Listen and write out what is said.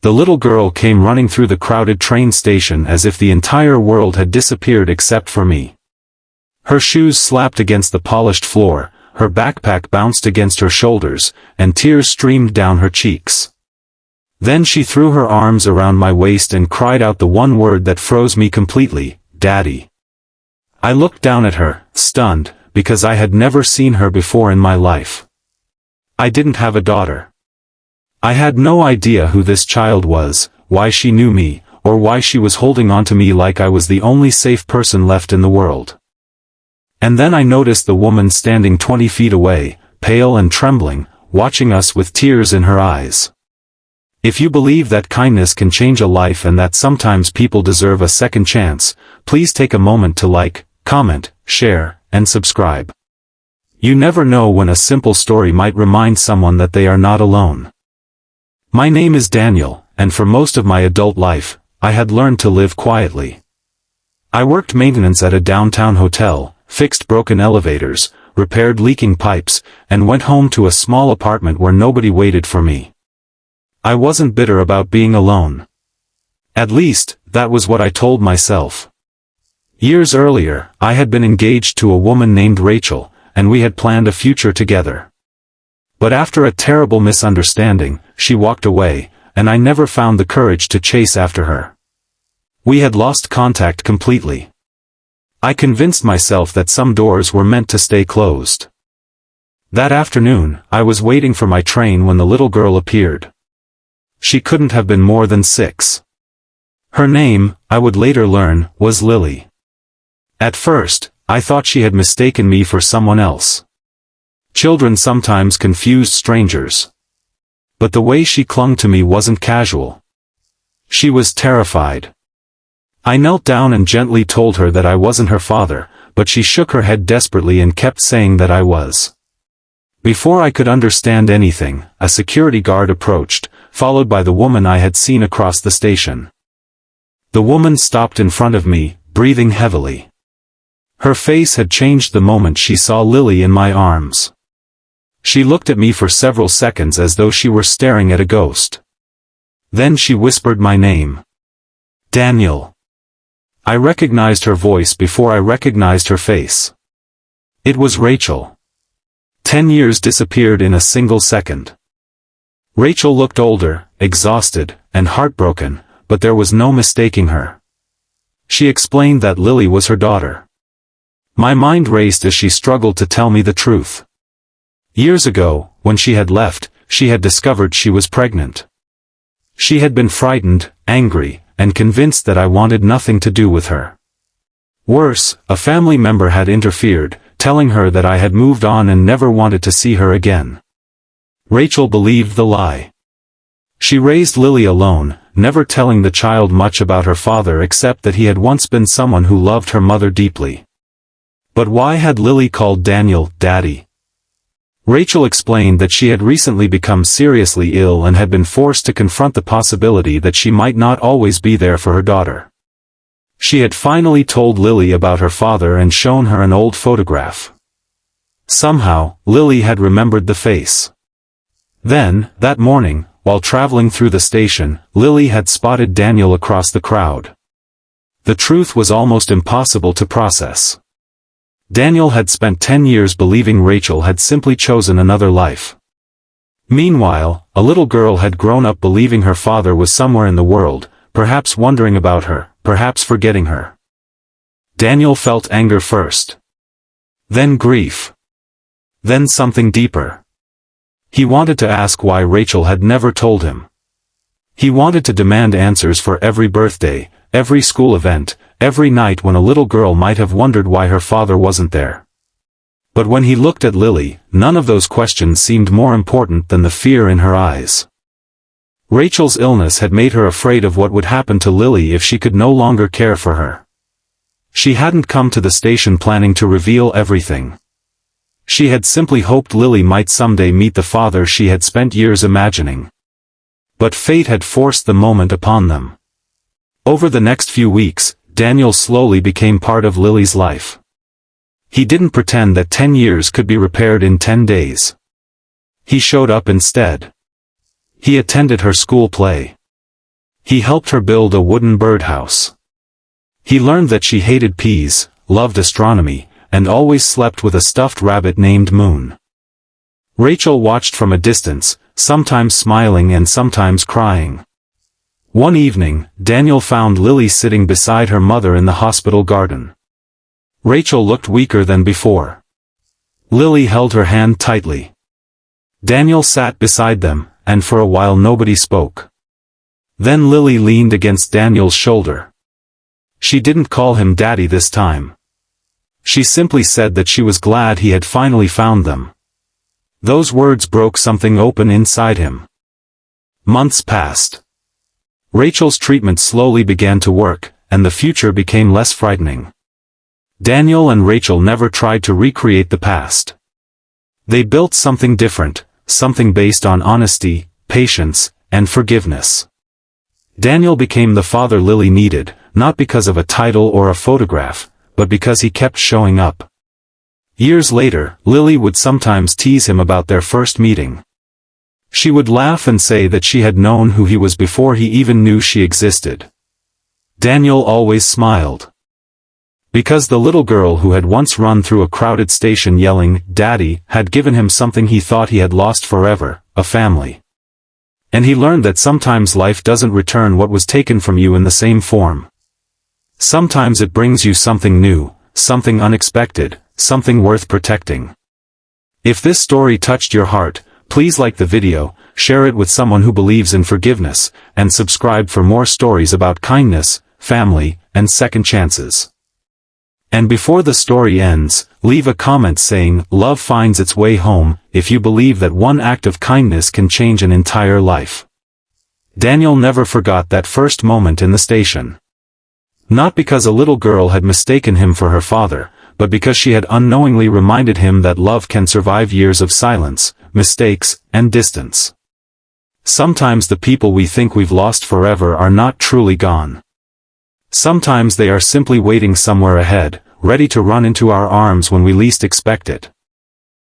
The little girl came running through the crowded train station as if the entire world had disappeared except for me. Her shoes slapped against the polished floor, her backpack bounced against her shoulders, and tears streamed down her cheeks. Then she threw her arms around my waist and cried out the one word that froze me completely, "Daddy." I looked down at her, stunned, because I had never seen her before in my life. I didn't have a daughter. I had no idea who this child was, why she knew me, or why she was holding on to me like I was the only safe person left in the world. And then I noticed the woman standing 20 feet away, pale and trembling, watching us with tears in her eyes. If you believe that kindness can change a life and that sometimes people deserve a second chance, please take a moment to like, comment, share, and subscribe. You never know when a simple story might remind someone that they are not alone. My name is Daniel, and for most of my adult life, I had learned to live quietly. I worked maintenance at a downtown hotel, fixed broken elevators, repaired leaking pipes, and went home to a small apartment where nobody waited for me. I wasn't bitter about being alone. At least, that was what I told myself. Years earlier, I had been engaged to a woman named Rachel, and we had planned a future together. But after a terrible misunderstanding, she walked away, and I never found the courage to chase after her. We had lost contact completely. I convinced myself that some doors were meant to stay closed. That afternoon, I was waiting for my train when the little girl appeared. She couldn't have been more than 6. Her name, I would later learn, was Lily. At first, I thought she had mistaken me for someone else. Children sometimes confused strangers. But the way she clung to me wasn't casual. She was terrified. I knelt down and gently told her that I wasn't her father, but she shook her head desperately and kept saying that I was. Before I could understand anything, a security guard approached, followed by the woman I had seen across the station. The woman stopped in front of me, breathing heavily. Her face had changed the moment she saw Lily in my arms. She looked at me for several seconds as though she were staring at a ghost. Then she whispered my name. Daniel. I recognized her voice before I recognized her face. It was Rachel. 10 years disappeared in a single second. Rachel looked older, exhausted, and heartbroken, but there was no mistaking her. She explained that Lily was her daughter. My mind raced as she struggled to tell me the truth. Years ago, when she had left, she had discovered she was pregnant. She had been frightened, angry, and convinced that I wanted nothing to do with her. Worse, a family member had interfered, telling her that I had moved on and never wanted to see her again. Rachel believed the lie. She raised Lily alone, never telling the child much about her father except that he had once been someone who loved her mother deeply. But why had Lily called Daniel Daddy? Rachel explained that she had recently become seriously ill and had been forced to confront the possibility that she might not always be there for her daughter. She had finally told Lily about her father and shown her an old photograph. Somehow, Lily had remembered the face. Then, that morning, while traveling through the station, Lily had spotted Daniel across the crowd. The truth was almost impossible to process. Daniel had spent 10 years believing Rachel had simply chosen another life. Meanwhile, a little girl had grown up believing her father was somewhere in the world, perhaps wondering about her, perhaps forgetting her. Daniel felt anger first. Then grief. Then something deeper. He wanted to ask why Rachel had never told him. He wanted to demand answers for every birthday, every school event, every night when a little girl might have wondered why her father wasn't there. But when he looked at Lily, none of those questions seemed more important than the fear in her eyes. Rachel's illness had made her afraid of what would happen to Lily if she could no longer care for her. She hadn't come to the station planning to reveal everything. She had simply hoped Lily might someday meet the father she had spent years imagining. But fate had forced the moment upon them. Over the next few weeks, Daniel slowly became part of Lily's life. He didn't pretend that 10 years could be repaired in 10 days. He showed up instead. He attended her school play. He helped her build a wooden birdhouse. He learned that she hated peas, loved astronomy, and always slept with a stuffed rabbit named Moon. Rachel watched from a distance, sometimes smiling and sometimes crying. One evening, Daniel found Lily sitting beside her mother in the hospital garden. Rachel looked weaker than before. Lily held her hand tightly. Daniel sat beside them, and for a while nobody spoke. Then Lily leaned against Daniel's shoulder. She didn't call him Daddy this time. She simply said that she was glad he had finally found them. Those words broke something open inside him. Months passed. Rachel's treatment slowly began to work, and the future became less frightening. Daniel and Rachel never tried to recreate the past. They built something different, something based on honesty, patience, and forgiveness. Daniel became the father Lily needed, not because of a title or a photograph, but because he kept showing up. Years later, Lily would sometimes tease him about their first meeting. She would laugh and say that she had known who he was before he even knew she existed. Daniel always smiled. Because the little girl who had once run through a crowded station yelling, "Daddy," had given him something he thought he had lost forever, a family. And he learned that sometimes life doesn't return what was taken from you in the same form. Sometimes it brings you something new, something unexpected, something worth protecting. If this story touched your heart, please like the video, share it with someone who believes in forgiveness, and subscribe for more stories about kindness, family, and second chances. And before the story ends, leave a comment saying, "Love finds its way home," if you believe that one act of kindness can change an entire life. Daniel never forgot that first moment in the station. Not because a little girl had mistaken him for her father, but because she had unknowingly reminded him that love can survive years of silence, mistakes, and distance. Sometimes the people we think we've lost forever are not truly gone. Sometimes they are simply waiting somewhere ahead, ready to run into our arms when we least expect it.